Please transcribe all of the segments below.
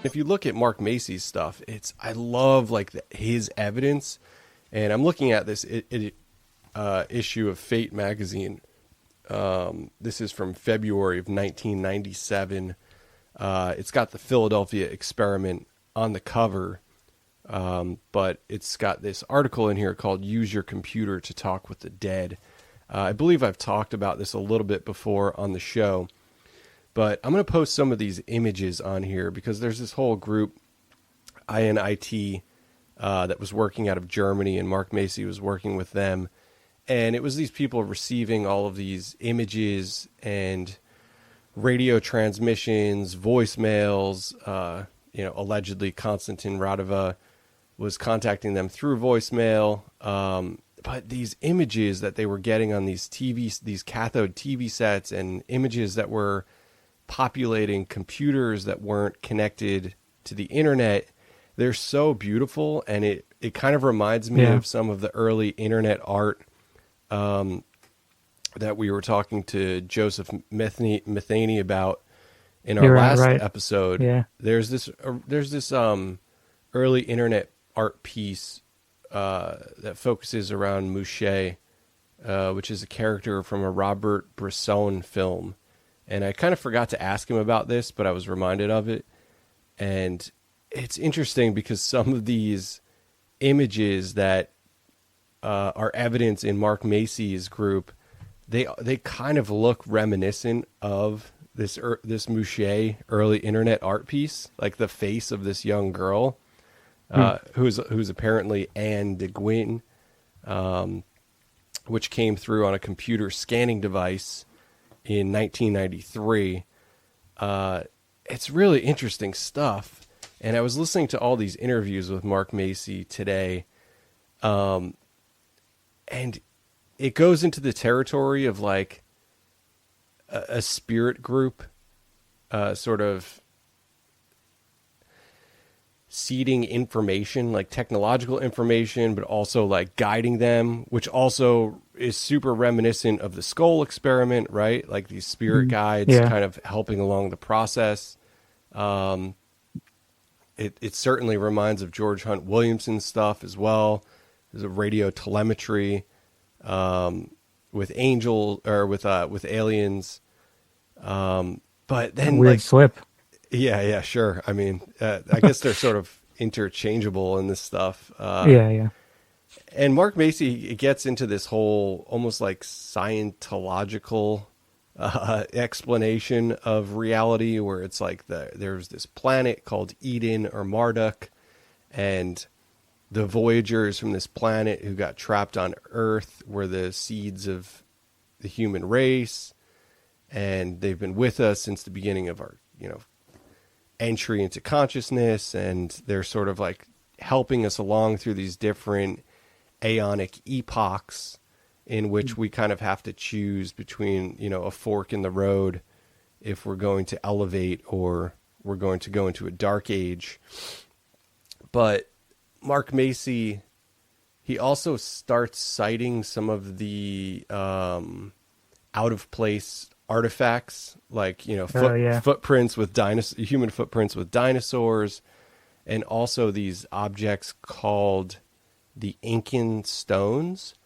If you look at Mark Macy's stuff, I love like his evidence, and I'm looking at this issue of Fate magazine. This is from February of 1997. It's got the Philadelphia experiment on the cover, but it's got this article in here called "Use Your Computer to Talk with the Dead." I believe I've talked about this a little bit before on the show. But I'm going to post some of these images on here because there's this whole group, INIT, that was working out of Germany, and Mark Macy was working with them. And it was these people receiving all of these images and radio transmissions, voicemails. Allegedly Konstantin Radeva was contacting them through voicemail. But these images that they were getting on these cathode TV sets, and images that were populating computers that weren't connected to the internet, they're so beautiful, and it kind of reminds me of some of the early internet art that we were talking to Joseph Metheny about in our last episode. Yeah. There's this early internet art piece that focuses around Mouche, which is a character from a Robert Bresson film. And I kind of forgot to ask him about this, but I was reminded of it. And it's interesting because some of these images that are evidence in Mark Macy's group, they kind of look reminiscent of this Mouche early internet art piece, like the face of this young girl, who's apparently Anne de Guin, which came through on a computer scanning device in 1993. It's really interesting stuff. And I was listening to all these interviews with Mark Macy today. And it goes into the territory of like a spirit group, sort of seeding information, like technological information, but also like guiding them, which also is super reminiscent of the skull experiment, right? Like these spirit guides kind of helping along the process. It certainly reminds of George Hunt Williamson's stuff as well. There's a radio telemetry with aliens. But then weird slip. Yeah, sure. I mean, I guess they're sort of interchangeable in this stuff. Yeah. And Mark Macy gets into this whole almost like Scientological explanation of reality, where it's like there's this planet called Eden or Marduk, and the Voyagers from this planet who got trapped on Earth were the seeds of the human race, and they've been with us since the beginning of our, entry into consciousness, and they're sort of like helping us along through these different aeonic epochs in which we kind of have to choose between, a fork in the road if we're going to elevate or we're going to go into a dark age. But Mark Macy, he also starts citing some of the out of place artifacts, like footprints with human footprints with dinosaurs, and also these objects called the Incan stones,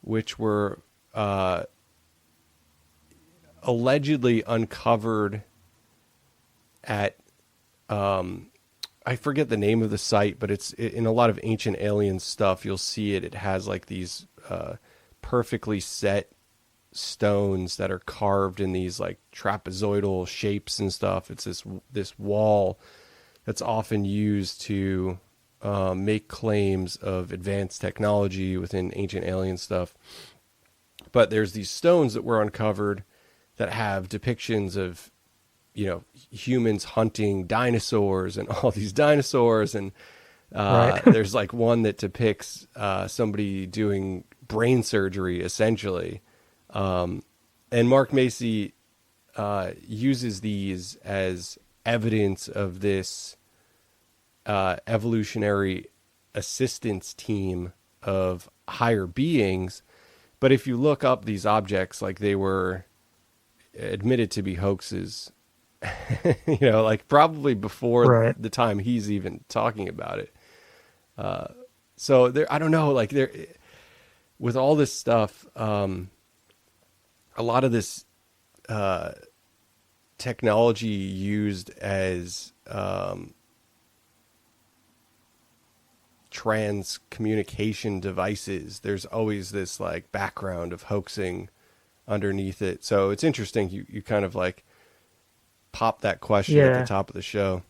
which were allegedly uncovered at I forget the name of the site, but it's in a lot of Ancient Aliens stuff. You'll see it has like these perfectly set stones that are carved in these like trapezoidal shapes and stuff. It's this wall that's often used to make claims of advanced technology within Ancient Alien stuff. But there's these stones that were uncovered that have depictions of, humans hunting dinosaurs and all these dinosaurs. And there's like one that depicts somebody doing brain surgery, essentially. And Mark Macy uses these as evidence of this evolutionary assistance team of higher beings. But if you look up these objects, like, they were admitted to be hoaxes like probably before Right. the time he's even talking about it. So there, I don't know, like there, with all this stuff, a lot of this technology used as trans communication devices, there's always this like background of hoaxing underneath it. So it's interesting. You kind of like pop that question at the Yeah. top of the show.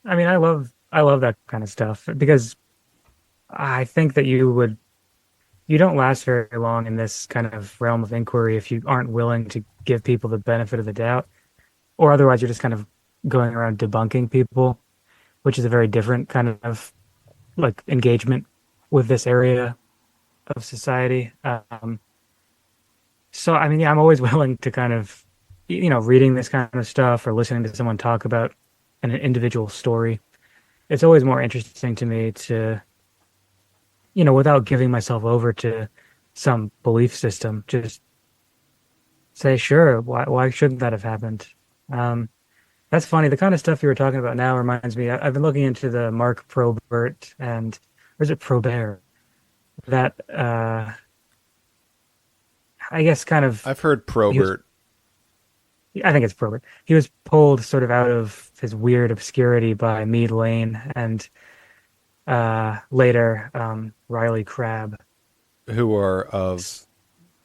I mean, I love that kind of stuff because I think that you don't last very long in this kind of realm of inquiry if you aren't willing to give people the benefit of the doubt, or otherwise you're just kind of going around debunking people, which is a very different kind of like engagement with this area of society. So I mean, yeah, I'm always willing to kind of, reading this kind of stuff or listening to someone talk about an individual story. It's always more interesting to me to, without giving myself over to some belief system, just say, sure, why shouldn't that have happened? Um, that's funny. The kind of stuff you were talking about now reminds me. I've been looking into the Mark Probert and, or is it Probert? That I guess kind of I've heard he was. Probert. I think it's Probert. He was pulled sort of out of his weird obscurity by Mead Lane and later Riley Crabb Who are of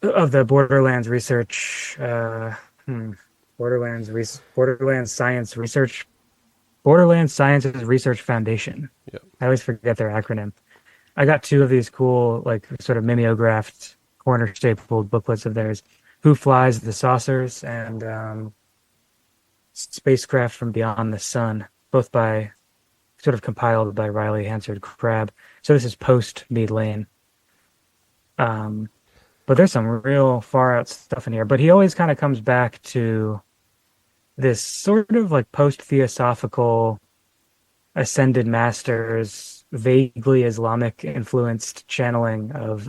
of the Borderlands Research, Borderlands Science Research, Borderlands Sciences Research Foundation. yeah. I always forget their acronym. I got two of these cool, like sort of mimeographed corner stapled booklets of theirs. Who Flies the Saucers and Spacecraft from Beyond the Sun, both by sort of compiled by Riley Hansard Crabb. So this is post Mead Lane. Um, but there's some real far out stuff in here. But he always kind of comes back to this sort of like post theosophical ascended masters, vaguely Islamic influenced channeling of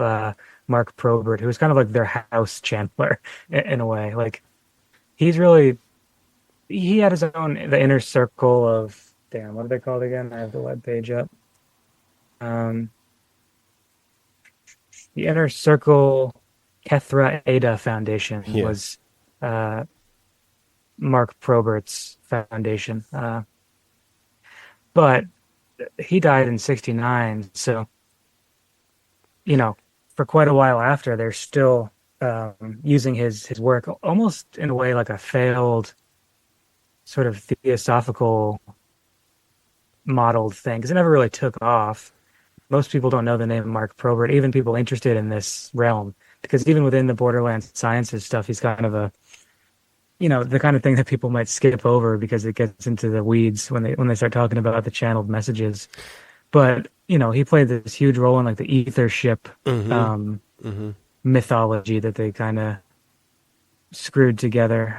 Mark Probert, who was kind of like their house channeler in a way. Like he's really he had his own the inner circle of damn, what are they called again? I have the web page up. Um, the Inner Circle Kethra Ada Foundation Yeah. was uh, Mark Probert's foundation. But he died in 69. So, you know, for quite a while after, they're still using his work almost in a way like a failed sort of theosophical modeled thing because it never really took off. Most people don't know the name Mark Probert, even people interested in this realm, because even within the Borderlands Sciences stuff, he's kind of a, the kind of thing that people might skip over because it gets into the weeds when they start talking about the channeled messages. But, he played this huge role in like the Ethership Mm-hmm. Mm-hmm. mythology that they kind of screwed together.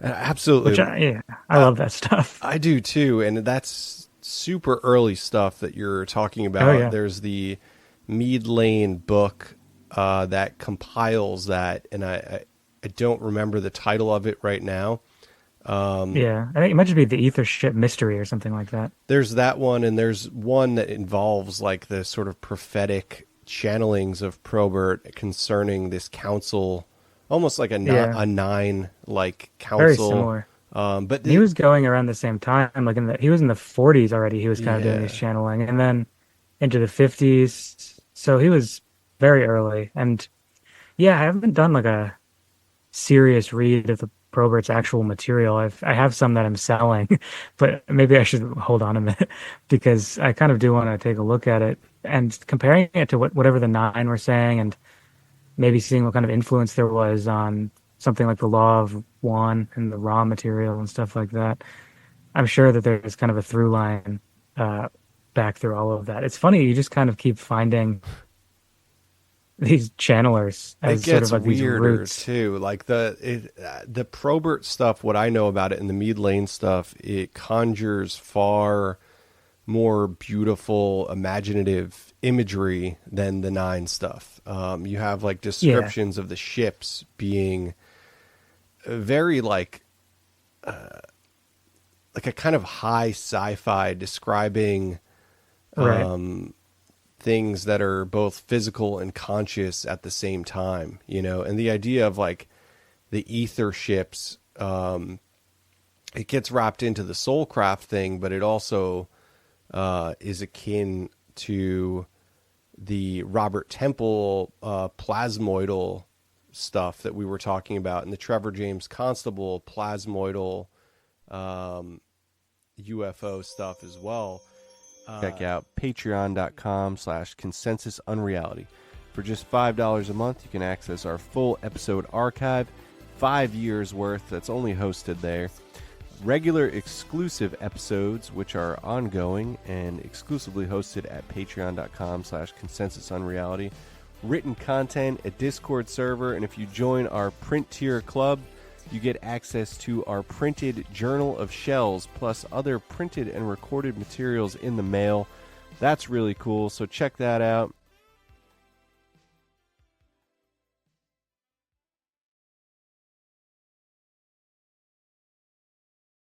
Absolutely. I I, love that stuff. I do too, and that's super early stuff that you're talking Oh about. yeah, There's the Mead Lane book that compiles that, and I don't remember the title of it right now. yeah. I think it might just be the Ethership mystery or something like that. There's that one, and there's one that involves like the sort of prophetic channelings of Probert concerning this council, almost like Yeah, a nine like very council. similar. But He was going around the same time, like he was in the 40s already. He was kind of doing his yeah, channeling, and then into the 50s. So he was very early. And yeah, I haven't done like a serious read of the Probert's actual material. I have some that I'm selling, but maybe I should hold on a minute because I kind of do want to take a look at it and comparing it to whatever the nine were saying, and maybe seeing what kind of influence there was on something like the Law of One and the raw material and stuff like that. I'm sure that there's kind of a through line uh, back through all of that. It's funny, you just kind of keep finding these channelers it as sort of gets like these weirder roots. too. Like the Probert stuff. What I know about it and the Mead Lane stuff, it conjures far more beautiful, imaginative imagery than the nine stuff. You have like Yeah, descriptions of the ships being very like like a kind of high sci-fi describing Right. things that are both physical and conscious at the same time, you know, and the idea of like the Etherships, it gets wrapped into the Soulcraft thing, but it also is akin to the Robert Temple plasmoidal stuff that we were talking about, and the Trevor James Constable plasmoidal UFO stuff as well. Check out patreon.com/consensusunreality. For just $5 a month, you can access our full episode archive, 5 years worth, that's only hosted there. Regular exclusive episodes, which are ongoing and exclusively hosted at patreon.com/consensusunreality. Written content, a Discord server, and if you join our print tier club, you get access to our printed Journal of Shells, plus other printed and recorded materials in the mail. That's really cool, so check that out.